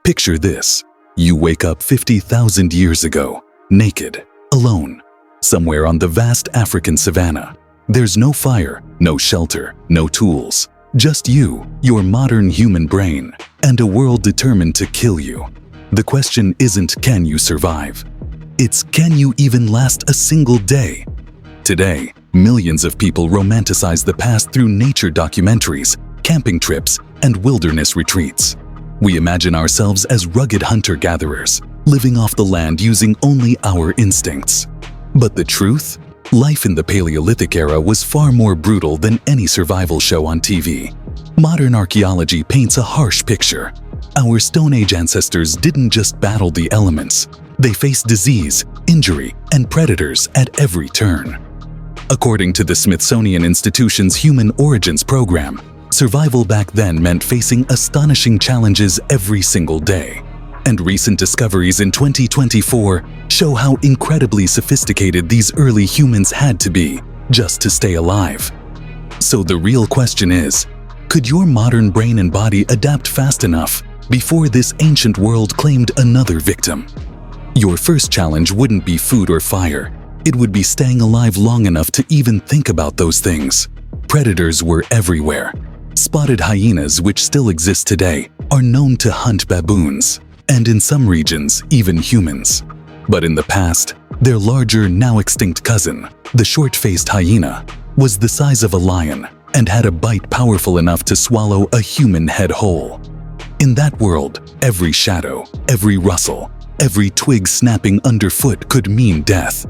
Picture this. You wake up 50,000 years ago, naked, alone, somewhere on the vast African savanna. There's no fire, no shelter, no tools. Just you, your modern human brain, and a world determined to kill you. The question isn't can you survive? It's can you even last a single day? Today, millions of people romanticize the past through nature documentaries, camping trips, and wilderness retreats. We imagine ourselves as rugged hunter-gatherers, living off the land using only our instincts. But the truth? Life in the Paleolithic era was far more brutal than any survival show on TV. Modern archaeology paints a harsh picture. Our Stone Age ancestors didn't just battle the elements. They faced disease, injury, and predators at every turn. According to the Smithsonian Institution's Human Origins program, survival back then meant facing astonishing challenges every single day. And recent discoveries in 2024 show how incredibly sophisticated these early humans had to be just to stay alive. So the real question is, could your modern brain and body adapt fast enough before this ancient world claimed another victim? Your first challenge wouldn't be food or fire. It would be staying alive long enough to even think about those things. Predators were everywhere. Spotted hyenas, which still exist today, are known to hunt baboons, and in some regions, even humans. But in the past, their larger, now extinct cousin, the short-faced hyena, was the size of a lion and had a bite powerful enough to swallow a human head whole. In that world, every shadow, every rustle, every twig snapping underfoot could mean death.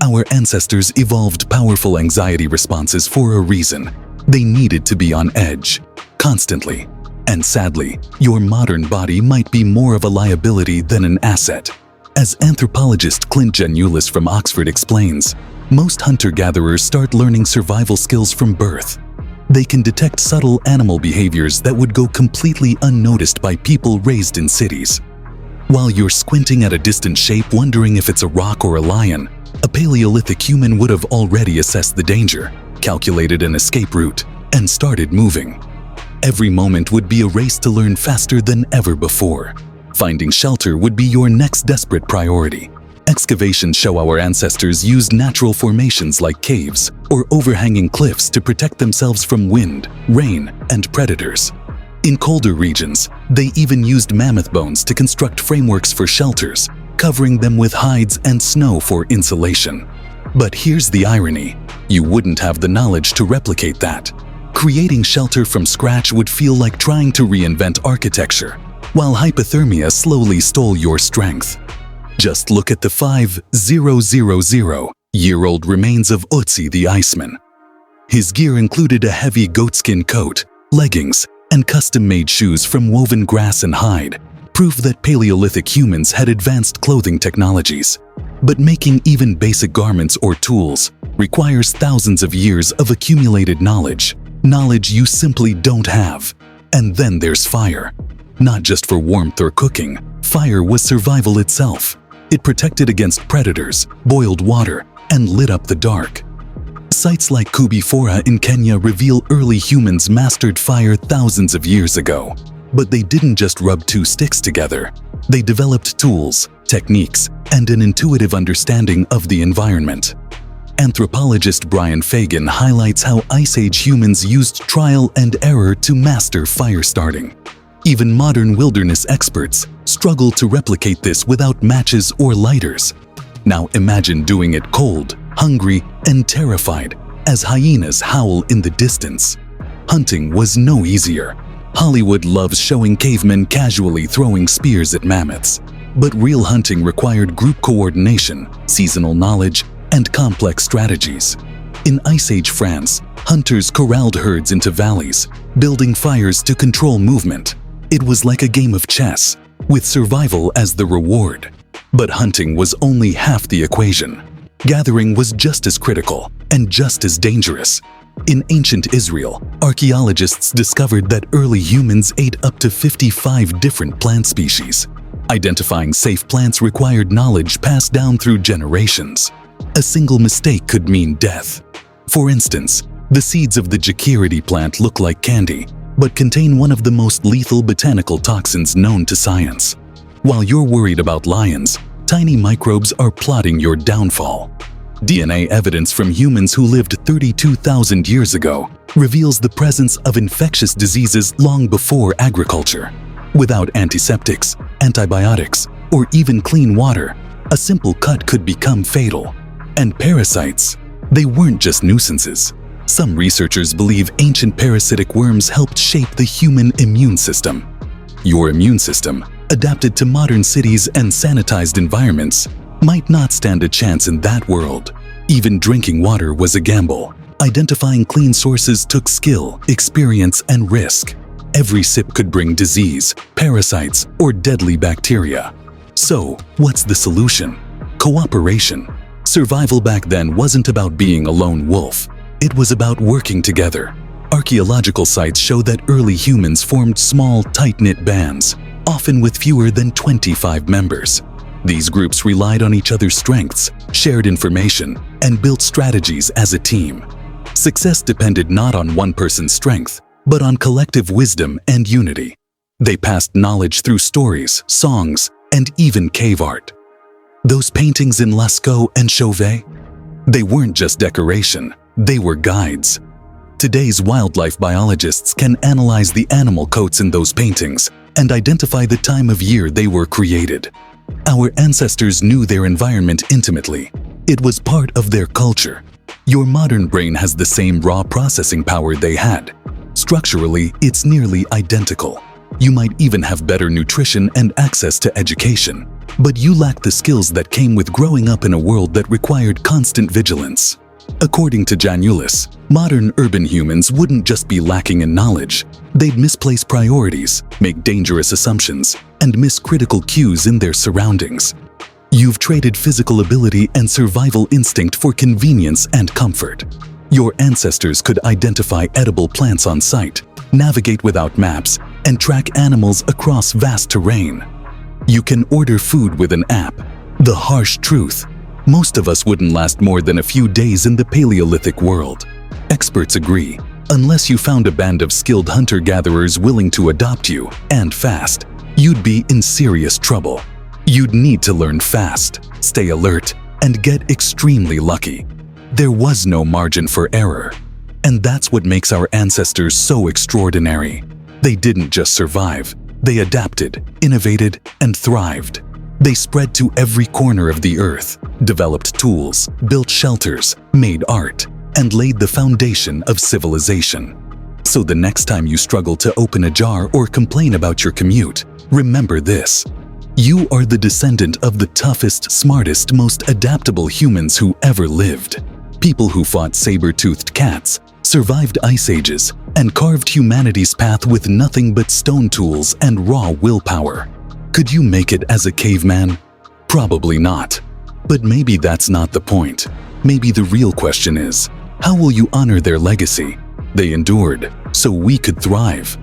Our ancestors evolved powerful anxiety responses for a reason. They needed to be on edge, constantly. And sadly, your modern body might be more of a liability than an asset. As anthropologist Clint Genulis from Oxford explains, most hunter-gatherers start learning survival skills from birth. They can detect subtle animal behaviors that would go completely unnoticed by people raised in cities. While you're squinting at a distant shape wondering if it's a rock or a lion, a Paleolithic human would have already assessed the danger, calculated an escape route, and started moving. Every moment would be a race to learn faster than ever before. Finding shelter would be your next desperate priority. Excavations show our ancestors used natural formations like caves or overhanging cliffs to protect themselves from wind, rain, and predators. In colder regions, they even used mammoth bones to construct frameworks for shelters, covering them with hides and snow for insulation. But here's the irony. You wouldn't have the knowledge to replicate that. Creating shelter from scratch would feel like trying to reinvent architecture, while hypothermia slowly stole your strength. Just look at the 5,000-year-old remains of Otzi the Iceman. His gear included a heavy goatskin coat, leggings, and custom-made shoes from woven grass and hide, proof that Paleolithic humans had advanced clothing technologies. But making even basic garments or tools requires thousands of years of accumulated knowledge you simply don't have. And then there's fire. Not just for warmth or cooking, fire was survival itself. It protected against predators, boiled water, and lit up the dark. Sites like Kubifora in Kenya reveal early humans mastered fire thousands of years ago. But they didn't just rub two sticks together. They developed tools, techniques, and an intuitive understanding of the environment. Anthropologist Brian Fagan highlights how Ice Age humans used trial and error to master fire starting. Even modern wilderness experts struggle to replicate this without matches or lighters. Now imagine doing it cold, hungry, and terrified as hyenas howl in the distance. Hunting was no easier. Hollywood loves showing cavemen casually throwing spears at mammoths. But real hunting required group coordination, seasonal knowledge, and complex strategies. In Ice Age France, hunters corralled herds into valleys, building fires to control movement. It was like a game of chess, with survival as the reward. But hunting was only half the equation. Gathering was just as critical and just as dangerous. In ancient Israel, archaeologists discovered that early humans ate up to 55 different plant species. Identifying safe plants required knowledge passed down through generations. A single mistake could mean death. For instance, the seeds of the Jacquirity plant look like candy, but contain one of the most lethal botanical toxins known to science. While you're worried about lions, tiny microbes are plotting your downfall. DNA evidence from humans who lived 32,000 years ago reveals the presence of infectious diseases long before agriculture. Without antiseptics, antibiotics, or even clean water, a simple cut could become fatal. And parasites, they weren't just nuisances. Some researchers believe ancient parasitic worms helped shape the human immune system. Your immune system, adapted to modern cities and sanitized environments, might not stand a chance in that world. Even drinking water was a gamble. Identifying clean sources took skill, experience, and risk. Every sip could bring disease, parasites, or deadly bacteria. So, what's the solution? Cooperation. Survival back then wasn't about being a lone wolf. It was about working together. Archaeological sites show that early humans formed small, tight-knit bands, often with fewer than 25 members. These groups relied on each other's strengths, shared information, and built strategies as a team. Success depended not on one person's strength, but on collective wisdom and unity. They passed knowledge through stories, songs, and even cave art. Those paintings in Lascaux and Chauvet? They weren't just decoration, they were guides. Today's wildlife biologists can analyze the animal coats in those paintings and identify the time of year they were created. Our ancestors knew their environment intimately. It was part of their culture. Your modern brain has the same raw processing power they had. Structurally, it's nearly identical. You might even have better nutrition and access to education, but you lack the skills that came with growing up in a world that required constant vigilance. According to Janulis, modern urban humans wouldn't just be lacking in knowledge, they'd misplace priorities, make dangerous assumptions, and miss critical cues in their surroundings. You've traded physical ability and survival instinct for convenience and comfort. Your ancestors could identify edible plants on sight, navigate without maps, and track animals across vast terrain. You can order food with an app. The harsh truth: most of us wouldn't last more than a few days in the Paleolithic world. Experts agree, unless you found a band of skilled hunter-gatherers willing to adopt you, and fast, you'd be in serious trouble. You'd need to learn fast, stay alert, and get extremely lucky. There was no margin for error. And that's what makes our ancestors so extraordinary. They didn't just survive, they adapted, innovated, and thrived. They spread to every corner of the earth, developed tools, built shelters, made art, and laid the foundation of civilization. So the next time you struggle to open a jar or complain about your commute, remember this: you are the descendant of the toughest, smartest, most adaptable humans who ever lived. People who fought saber-toothed cats, survived ice ages, and carved humanity's path with nothing but stone tools and raw willpower. Could you make it as a caveman? Probably not. But maybe that's not the point. Maybe the real question is, how will you honor their legacy? They endured, so we could thrive.